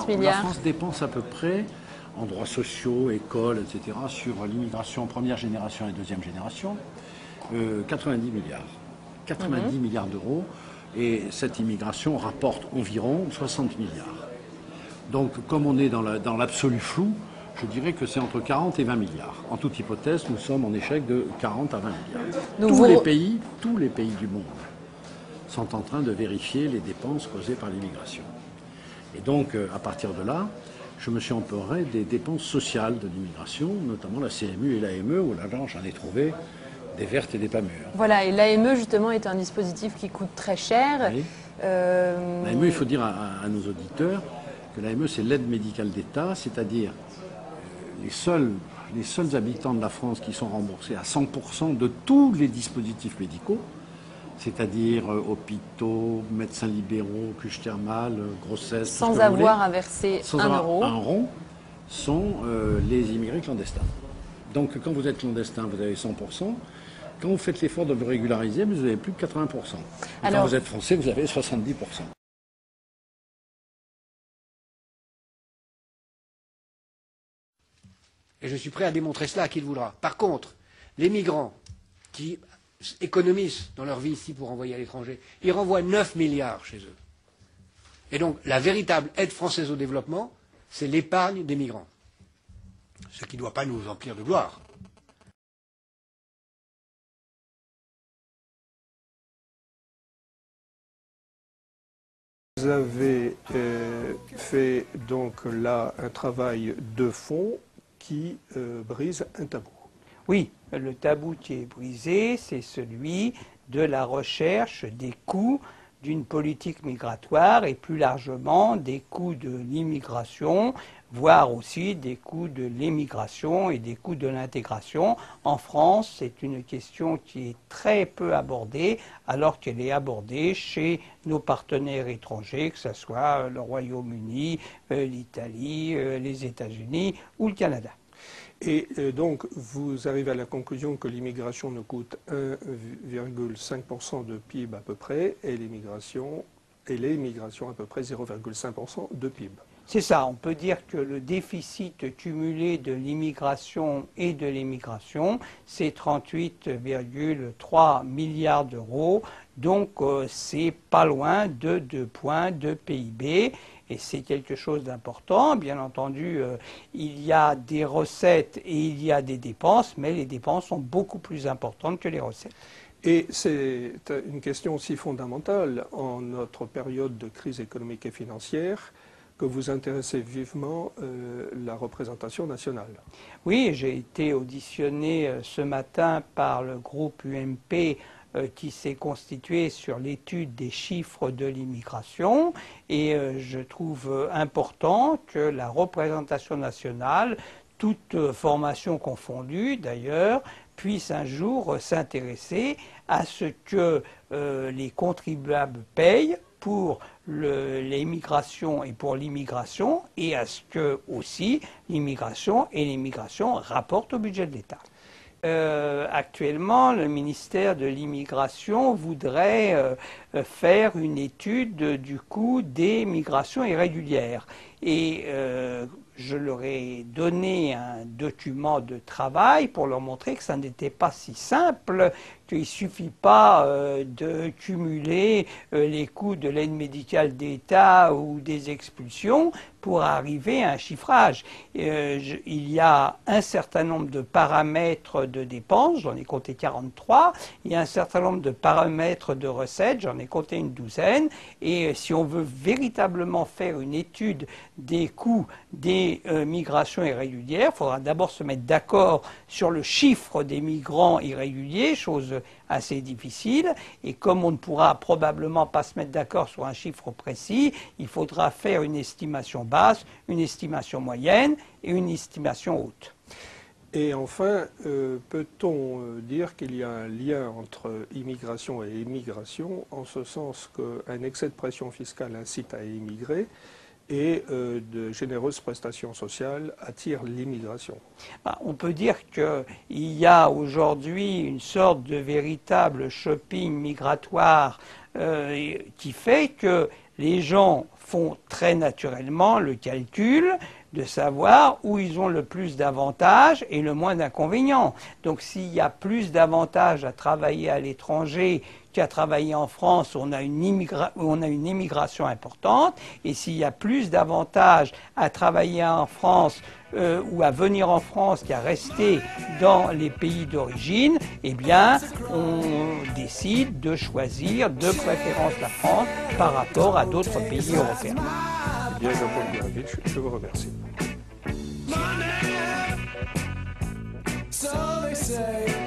La France dépense à peu près, en droits sociaux, écoles, etc., sur l'immigration première génération et deuxième génération, 90 milliards. 90 milliards d'euros. Et cette immigration rapporte environ 60 milliards. Donc, comme on est dans l'absolu flou, je dirais que c'est entre 40 et 20 milliards. En toute hypothèse, nous sommes en échec de 40 à 20 milliards. Tous les pays du monde sont en train de vérifier les dépenses causées par l'immigration. Et donc, à partir de là, je me suis emparé des dépenses sociales de l'immigration, notamment la CMU et l'AME, où là, j'en ai trouvé des vertes et des pas mûres. Voilà, et l'AME, justement, est un dispositif qui coûte très cher. Oui. L'AME, il faut dire à nos auditeurs que l'AME, c'est l'aide médicale d'État, c'est-à-dire les seuls habitants de la France qui sont remboursés à 100% de tous les dispositifs médicaux, c'est-à-dire hôpitaux, médecins libéraux, couches thermales, grossesse, sans avoir à verser un euro, sont les immigrés clandestins. Donc quand vous êtes clandestin, vous avez 100%. Quand vous faites l'effort de vous régulariser, vous avez plus de 80%. Et quand vous êtes français, vous avez 70%. Et je suis prêt à démontrer cela à qui le voudra. Par contre, les migrants qui économisent dans leur vie ici pour envoyer à l'étranger, ils renvoient 9 milliards chez eux. Et donc, la véritable aide française au développement, c'est l'épargne des migrants. Ce qui ne doit pas nous emplir de gloire. Vous avez fait donc là un travail de fond qui brise un tabou. Oui, le tabou qui est brisé, c'est celui de la recherche des coûts d'une politique migratoire et plus largement des coûts de l'immigration, voire aussi des coûts de l'émigration et des coûts de l'intégration. En France, c'est une question qui est très peu abordée, alors qu'elle est abordée chez nos partenaires étrangers, que ce soit le Royaume-Uni, l'Italie, les États-Unis ou le Canada. Et donc, vous arrivez à la conclusion que l'immigration nous coûte 1,5% de PIB à peu près, et l'émigration à peu près 0,5% de PIB. C'est ça, on peut dire que le déficit cumulé de l'immigration et de l'émigration, c'est 38,3 milliards d'euros, donc c'est pas loin de 2 points de PIB. Et c'est quelque chose d'important. Bien entendu, il y a des recettes et il y a des dépenses, mais les dépenses sont beaucoup plus importantes que les recettes. Et c'est une question aussi fondamentale en notre période de crise économique et financière que vous intéressez vivement la représentation nationale. Oui, j'ai été auditionné ce matin par le groupe UMP qui s'est constitué sur l'étude des chiffres de l'immigration et je trouve important que la représentation nationale, toute formation confondue d'ailleurs, puisse un jour s'intéresser à ce que les contribuables payent pour l'immigration et pour l'immigration et à ce que aussi l'immigration et l'émigration rapportent au budget de l'État. Actuellement, le ministère de l'Immigration voudrait faire une étude du coût des migrations irrégulières. Et je leur ai donné un document de travail pour leur montrer que ça n'était pas si simple, qu'il ne suffit pas de cumuler les coûts de l'aide médicale d'État ou des expulsions pour arriver à un chiffrage. Il y a un certain nombre de paramètres de dépenses, j'en ai compté 43, il y a un certain nombre de paramètres de recettes, j'en ai compté une douzaine, et si on veut véritablement faire une étude des coûts des migrations irrégulières, il faudra d'abord se mettre d'accord sur le chiffre des migrants irréguliers, chose assez difficile, et comme on ne pourra probablement pas se mettre d'accord sur un chiffre précis, il faudra faire une estimation basse, une estimation moyenne et une estimation haute. Et enfin, peut-on dire qu'il y a un lien entre immigration et émigration, en ce sens qu'un excès de pression fiscale incite à émigrer et de généreuses prestations sociales attirent l'immigration? On peut dire qu'il y a aujourd'hui une sorte de véritable shopping migratoire qui fait que les gens font très naturellement le calcul de savoir où ils ont le plus d'avantages et le moins d'inconvénients. Donc s'il y a plus d'avantages à travailler à l'étranger qu'à travailler en France, on a une immigration importante, et s'il y a plus d'avantages à travailler en France ou à venir en France qu'à rester dans les pays d'origine, eh bien, on décide de choisir de préférence la France par rapport à d'autres pays européens. Bien, Jean-Paul Gurevitch, je vous remercie. So they say